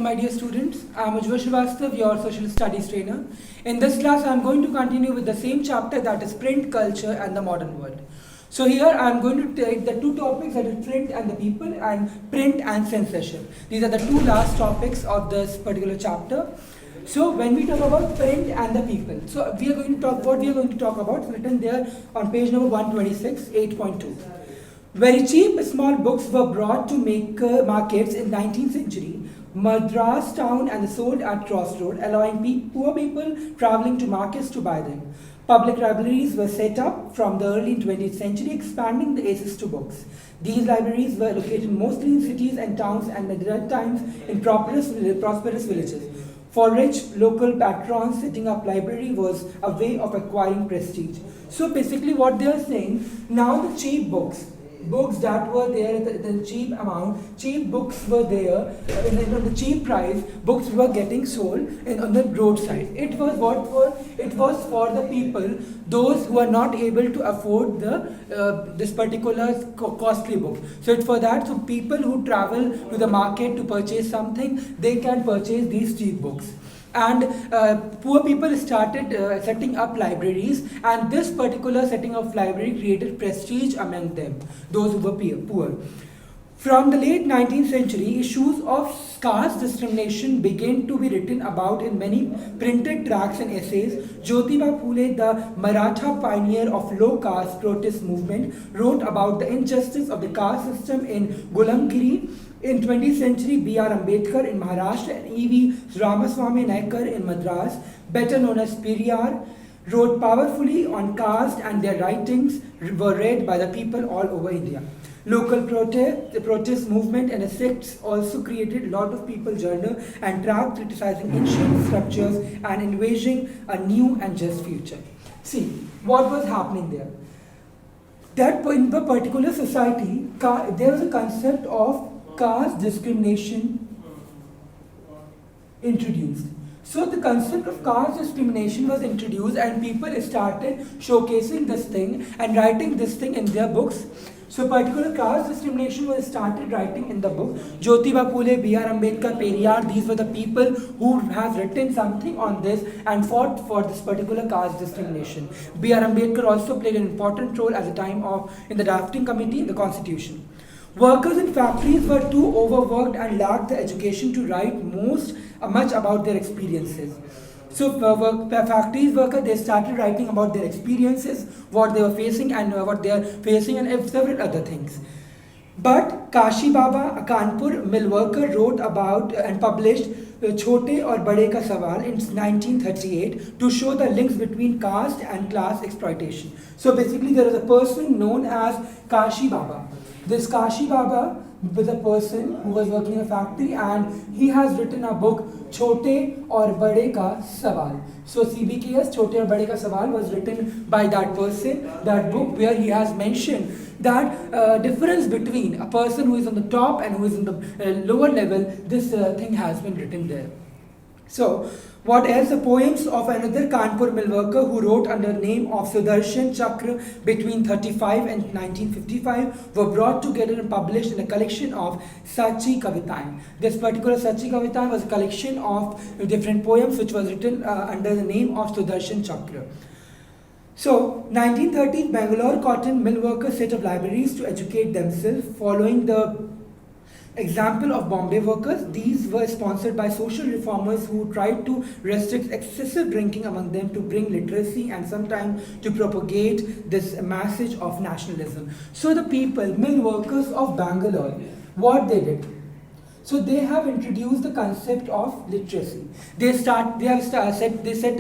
my dear students. I am Ujjwal Srivastava, your social studies trainer. In this class, I am going to continue with the same chapter, that is print culture and the modern world. So here I am going to take the two topics, that is print and the people, and print and censorship. These are the two last topics of this particular chapter. So when we talk about print and the people, so we are going to talk, what we are going to talk about, written there on page number 126, 8.2. Very cheap small books were brought to markets in 19th century Madras town and sold at crossroad, allowing poor people traveling to markets to buy them. Public libraries were set up from the early 20th century, expanding the access to books. These libraries were located mostly in cities and towns, and at that times in prosperous villages. For rich local patrons, setting up library was a way of acquiring prestige. So basically what they are saying, now the cheap books that were there at the cheap amount, cheap books were there, in the cheap price, books were getting sold on the roadside. It was for the people, those who are not able to afford this particular costly book. So it's for that, so people who travel to the market to purchase something, they can purchase these cheap books. And poor people started setting up libraries, and this particular setting of library created prestige among them, those who were poor. From the late 19th century, issues of caste discrimination began to be written about in many printed tracts and essays. Jyotiba Phule, the Maratha pioneer of low caste protest movement, wrote about the injustice of the caste system in Gulamgiri. In 20th century, B.R. Ambedkar in Maharashtra and E.V. Ramaswamy Naikar in Madras, better known as Periyar, wrote powerfully on caste, and their writings were read by the people all over India. Local the protest movement and sects also created a lot of people journal and tract criticizing ancient structures and envisioning a new and just future. See, what was happening there? That in the particular society, there was a concept of caste discrimination introduced. So the concept of caste discrimination was introduced, and people started showcasing this thing and writing this thing in their books. So particular caste discrimination was started writing in the book. Jyotiba Phule, B.R. Ambedkar, Periyar, these were the people who have written something on this and fought for this particular caste discrimination. B.R. Ambedkar also played an important role at the time in the drafting committee in the constitution. Workers in factories were too overworked and lacked the education to write much about their experiences. So factories workers, they started writing about their experiences, what they were facing and what they are facing, and several other things. But Kashi Baba, a Kanpur mill worker, wrote about and published Chote aur Bade Ka Sawal in 1938 to show the links between caste and class exploitation. So basically there is a person known as Kashi Baba. This Kashi Baba was a person who was working in a factory, and he has written a book, Chote aur Bade Ka Sawal. So CBKS, Chote aur Bade Ka Sawal, was written by that person, that book, where he has mentioned that difference between a person who is on the top and who is in the lower level. This thing has been written there. So what else? The poems of another Kanpur mill worker who wrote under the name of Sudarshan Chakra between 35 and 1955 were brought together and published in a collection of Sachi Kavitaएं. This particular Sachi Kavitaएं was a collection of different poems which was written under the name of Sudarshan Chakra. So 1930s, Bangalore cotton mill workers set up libraries to educate themselves, following the example of Bombay workers. These were sponsored by social reformers who tried to restrict excessive drinking among them, to bring literacy, and sometimes to propagate this message of nationalism. So the people, mill workers of Bangalore, what they did? So they have introduced the concept of literacy. They set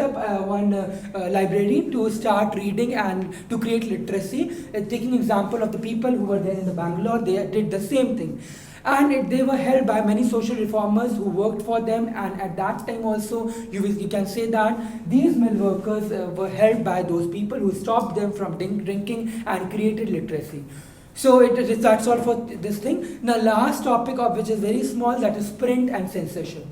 up one library to start reading and to create literacy. Taking example of the people who were there in the Bangalore, they did the same thing. And they were held by many social reformers who worked for them, and at that time also you can say that these mill workers were held by those people who stopped them from drinking and created literacy. So that's all for this thing. Now last topic, of which is very small, that is print and censorship.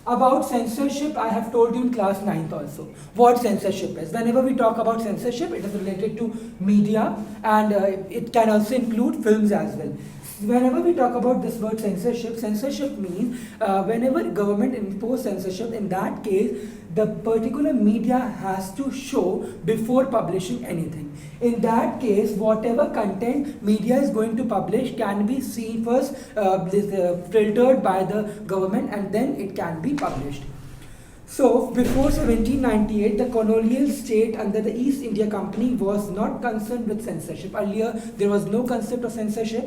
About censorship, I have told you in class 9th also what censorship is. Whenever we talk about censorship, it is related to media, and it can also include films as well. Whenever we talk about this word censorship, censorship means whenever government impose censorship, in that case, the particular media has to show before publishing anything. In that case, whatever content media is going to publish can be seen first, filtered by the government, and then it can be published. So, before 1798, the colonial state under the East India Company was not concerned with censorship. Earlier, there was no concept of censorship.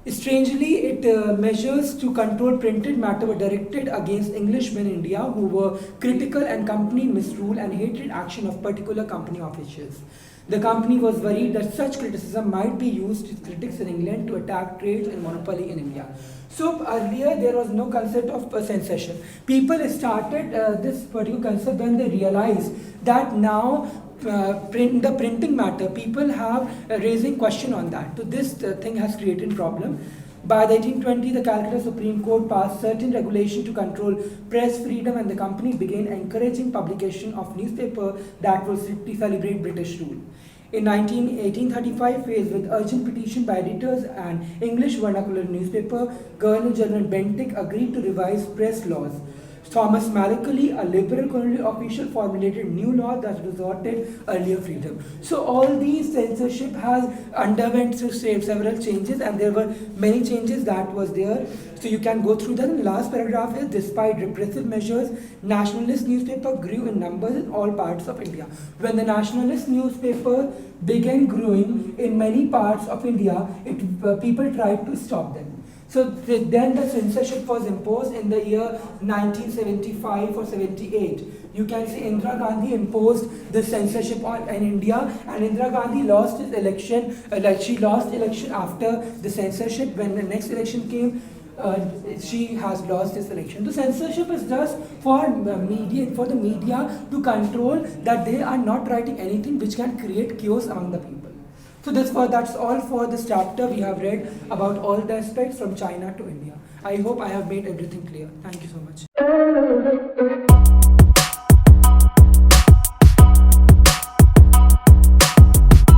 Strangely, measures to control printed matter were directed against Englishmen in India who were critical and company misrule and hated action of particular company officials. The company was worried that such criticism might be used to critics in England to attack trade and monopoly in India. So earlier there was no concept of censorship. People started this particular concept when they realized that now the printing matter, people have raising question on that. So this thing has created problem. By the 1820, the Calcutta Supreme Court passed certain regulation to control press freedom, and the company began encouraging publication of newspaper that would strictly celebrate British rule. In 1835, faced with urgent petition by editors and English vernacular newspaper, Governor General Bentinck agreed to revise press laws. Thomas Macaulay, a liberal colonial official, formulated new law that resorted earlier freedom. So all these censorship has underwent several changes, and there were many changes that was there. So you can go through that. And the last paragraph is, despite repressive measures, nationalist newspaper grew in numbers in all parts of India. When the nationalist newspaper began growing in many parts of India, people tried to stop them. So then the censorship was imposed in the year 1975 or 78. You can see Indira Gandhi imposed the censorship in India, and Indira Gandhi lost his election. She lost election after the censorship. When the next election came, she has lost this election. The censorship is just for the media to control that they are not writing anything which can create chaos among the people. So that's all for this chapter. We have read about all the aspects from China to India. I hope I have made everything clear. Thank you so much.